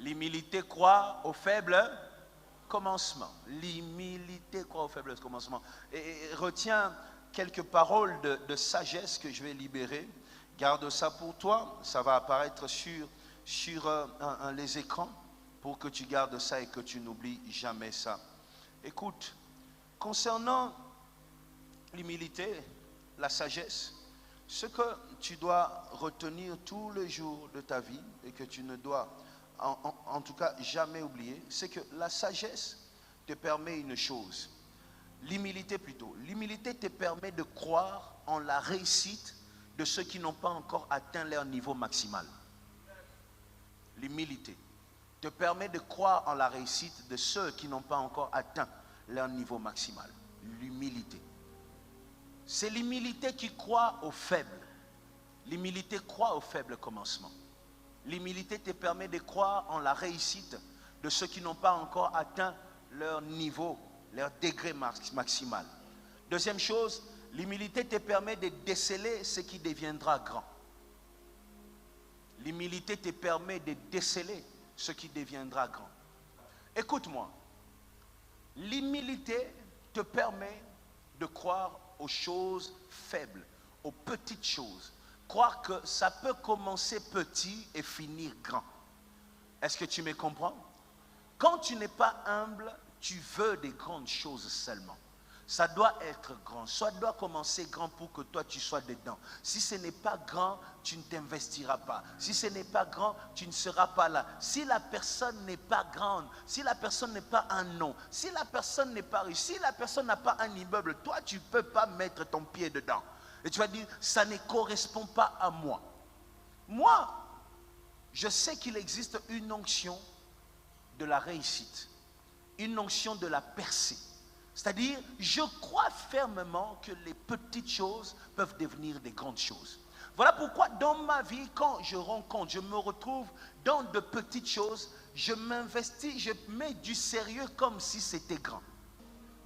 L'humilité croit au faible commencement. L'humilité croit au faible commencement. Et retiens quelques paroles de sagesse que je vais libérer. Garde ça pour toi. Ça va apparaître sur les écrans pour que tu gardes ça et que tu n'oublies jamais ça. Écoute, concernant l'humilité, la sagesse, ce que tu dois retenir tous les jours de ta vie et que tu ne dois en tout cas jamais oublier, c'est que la sagesse te permet une chose. L'humilité plutôt. L'humilité te permet de croire en la réussite de ceux qui n'ont pas encore atteint leur niveau maximal. L'humilité te permet de croire en la réussite de ceux qui n'ont pas encore atteint leur niveau maximal. L'humilité. C'est l'humilité qui croit aux faibles. L'humilité croit au faible commencement. L'humilité te permet de croire en la réussite de ceux qui n'ont pas encore atteint leur niveau, leur degré maximal. Deuxième chose, l'humilité te permet de déceler ce qui deviendra grand. L'humilité te permet de déceler ce qui deviendra grand. Écoute-moi, l'humilité te permet de croire aux choses faibles, aux petites choses. Croire que ça peut commencer petit et finir grand. Est-ce que tu me comprends? Quand tu n'es pas humble, tu veux des grandes choses seulement. Ça doit être grand. Ça doit commencer grand pour que toi tu sois dedans. Si ce n'est pas grand, tu ne t'investiras pas. Si ce n'est pas grand, tu ne seras pas là. Si la personne n'est pas grande, si la personne n'est pas un nom, si la personne n'est pas riche, si la personne n'a pas un immeuble, toi tu ne peux pas mettre ton pied dedans. Et tu vas dire, ça ne correspond pas à moi. Moi, je sais qu'il existe une onction de la réussite, une onction de la percée. C'est-à-dire, je crois fermement que les petites choses peuvent devenir des grandes choses. Voilà pourquoi dans ma vie, quand je rencontre, je me retrouve dans de petites choses, je m'investis, je mets du sérieux comme si c'était grand.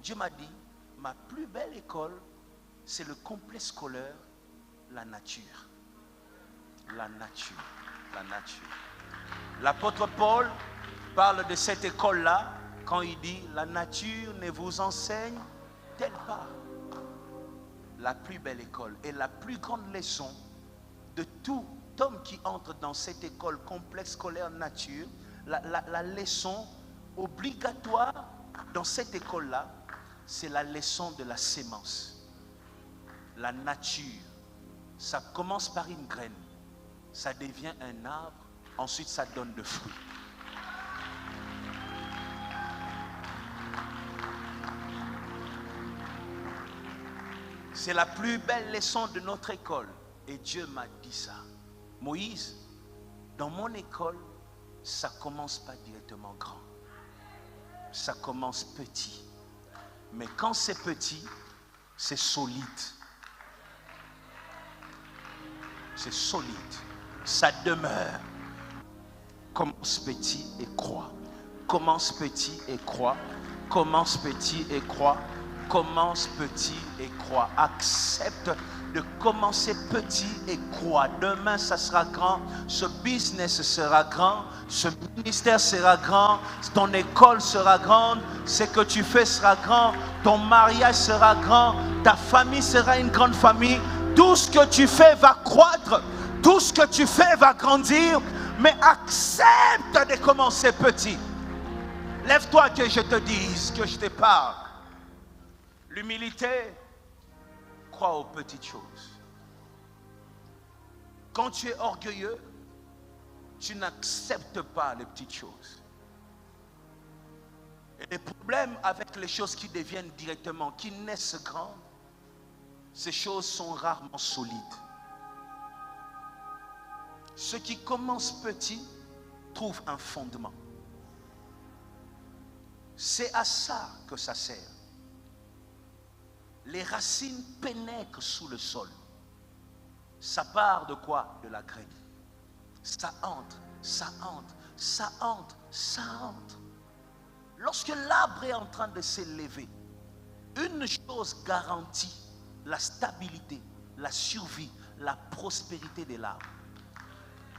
Dieu m'a dit, ma plus belle école, c'est le complexe scolaire, la nature. La nature, la nature. L'apôtre Paul parle de cette école-là quand il dit, la nature ne vous enseigne-t-elle pas? La plus belle école et la plus grande leçon de tout homme qui entre dans cette école complexe scolaire nature, la leçon obligatoire dans cette école-là, c'est la leçon de la sémence. La nature, ça commence par une graine, ça devient un arbre, ensuite ça donne de fruits. C'est la plus belle leçon de notre école. Et Dieu m'a dit ça. Moïse, dans mon école, ça commence pas directement grand. Ça commence petit. Mais quand c'est petit, c'est solide. C'est solide. Ça demeure. Commence petit et crois. Commence petit et crois. Commence petit et crois. Commence petit et crois. Accepte de commencer petit et crois. Demain, ça sera grand. Ce business sera grand. Ce ministère sera grand. Ton école sera grande. Ce que tu fais sera grand. Ton mariage sera grand. Ta famille sera une grande famille. Tout ce que tu fais va croître. Tout ce que tu fais va grandir. Mais accepte de commencer petit. Lève-toi que je te dise, que je te parle. L'humilité croit aux petites choses. Quand tu es orgueilleux, tu n'acceptes pas les petites choses. Et les problèmes avec les choses qui deviennent directement, qui naissent grandes, ces choses sont rarement solides. Ce qui commence petit trouve un fondement. C'est à ça que ça sert. Les racines pénètrent sous le sol. Ça part de quoi? De la graine. Ça entre, ça entre, ça entre, ça entre. Lorsque l'arbre est en train de s'élever, une chose garantit la stabilité, la survie, la prospérité de l'arbre.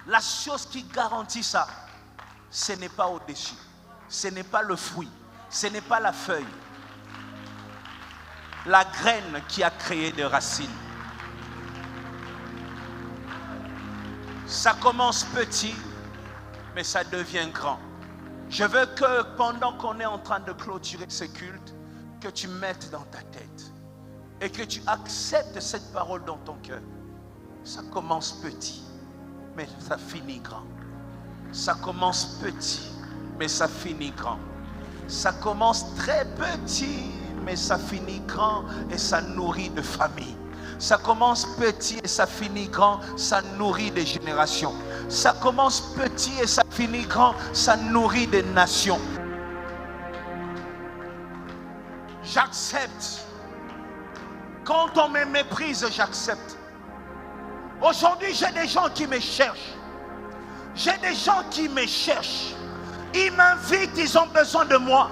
La chose qui garantit ça, ce n'est pas au-dessus. Ce n'est pas le fruit. Ce n'est pas la feuille. La graine qui a créé des racines. Ça commence petit, mais ça devient grand. Je veux que pendant qu'on est en train de clôturer ce culte, que tu mettes dans ta tête et que tu acceptes cette parole dans ton cœur. Ça commence petit, mais ça finit grand. Ça commence petit, mais ça finit grand. Ça commence très petit, mais ça finit grand et ça nourrit de familles. Ça commence petit et ça finit grand, ça nourrit des générations. Ça commence petit et ça finit grand, ça nourrit des nations. J'accepte. Quand on me méprise, j'accepte. Aujourd'hui, j'ai des gens qui me cherchent. J'ai des gens qui me cherchent. Ils m'invitent, ils ont besoin de moi.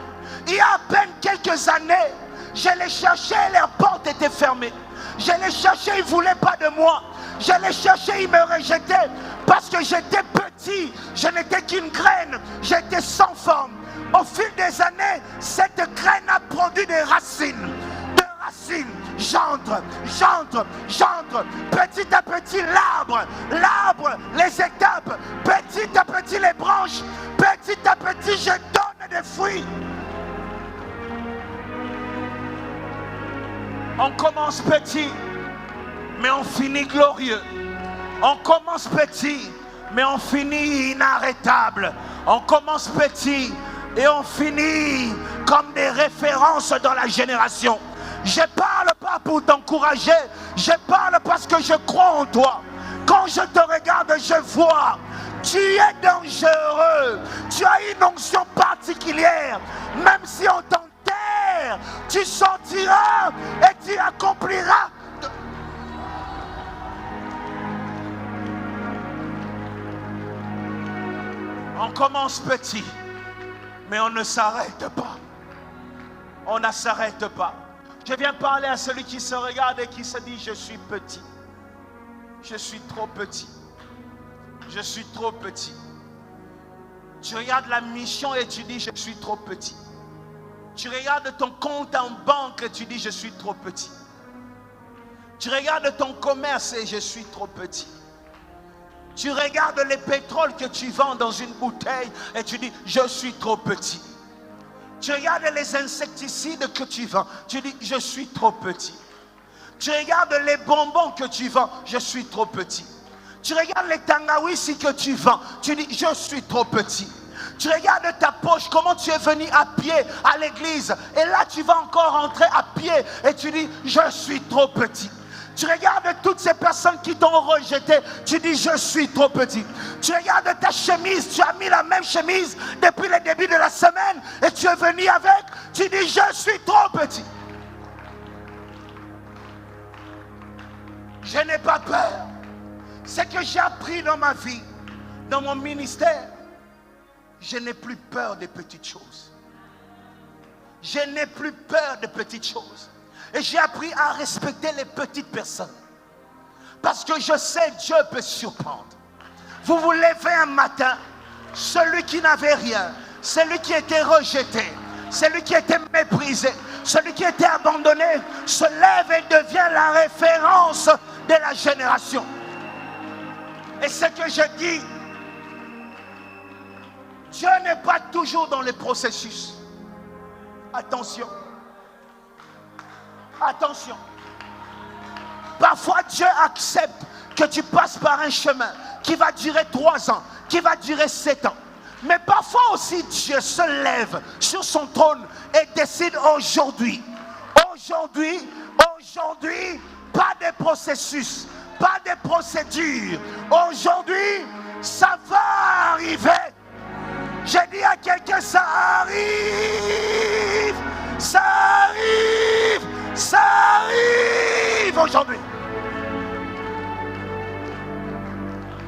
Il y a à peine quelques années, je les cherchais et leurs portes étaient fermées. Je les cherchais, ils ne voulaient pas de moi. Je les cherchais, ils me rejetaient. Parce que j'étais petit, je n'étais qu'une graine. J'étais sans forme. Au fil des années, cette graine a produit des racines. Des racines. J'entre. Petit à petit, l'arbre, les étapes. Petit à petit, les branches. Petit à petit, je donne des fruits. On commence petit, mais on finit glorieux. On commence petit, mais on finit inarrêtable. On commence petit et on finit comme des références dans la génération. Je ne parle pas pour t'encourager, je parle parce que je crois en toi. Quand je te regarde, je vois, tu es dangereux. Tu as une onction particulière. Même si on t'enterre, tu sortiras et tu accompliras. On commence petit, mais on ne s'arrête pas. On ne s'arrête pas. Je viens parler à celui qui se regarde et qui se dit: je suis petit. Je suis trop petit. Je suis trop petit. Tu regardes la mission et tu dis: je suis trop petit. Tu regardes ton compte en banque et tu dis: je suis trop petit. Tu regardes ton commerce et je suis trop petit. Tu regardes les pétroles que tu vends dans une bouteille et tu dis: je suis trop petit. Tu regardes les insecticides que tu vends, tu dis: je suis trop petit. Tu regardes les bonbons que tu vends, je suis trop petit. Tu regardes les tangawissi que tu vends, tu dis: je suis trop petit. Tu regardes ta poche, comment tu es venu à pied à l'église, et là tu vas encore rentrer à pied et tu dis: je suis trop petit. Tu regardes toutes ces personnes qui t'ont rejeté, tu dis: je suis trop petit. Tu regardes ta chemise, tu as mis la même chemise depuis le début de la semaine et tu es venu avec, tu dis: je suis trop petit. Je n'ai pas peur. Ce que j'ai appris dans ma vie, dans mon ministère, je n'ai plus peur des petites choses. Je n'ai plus peur des petites choses. Et j'ai appris à respecter les petites personnes. Parce que je sais que Dieu peut surprendre. Vous vous levez un matin, celui qui n'avait rien, celui qui était rejeté, celui qui était méprisé, celui qui était abandonné, se lève et devient la référence de la génération. Et ce que je dis, Dieu n'est pas toujours dans les processus. Attention. Attention. Parfois Dieu accepte que tu passes par un chemin qui va durer 3 ans, qui va durer 7 ans. Mais parfois aussi Dieu se lève sur son trône et décide: aujourd'hui, pas de processus, pas de procédure. Aujourd'hui, ça va arriver. J'ai dit à quelqu'un: ça arrive, ça arrive, ça arrive aujourd'hui.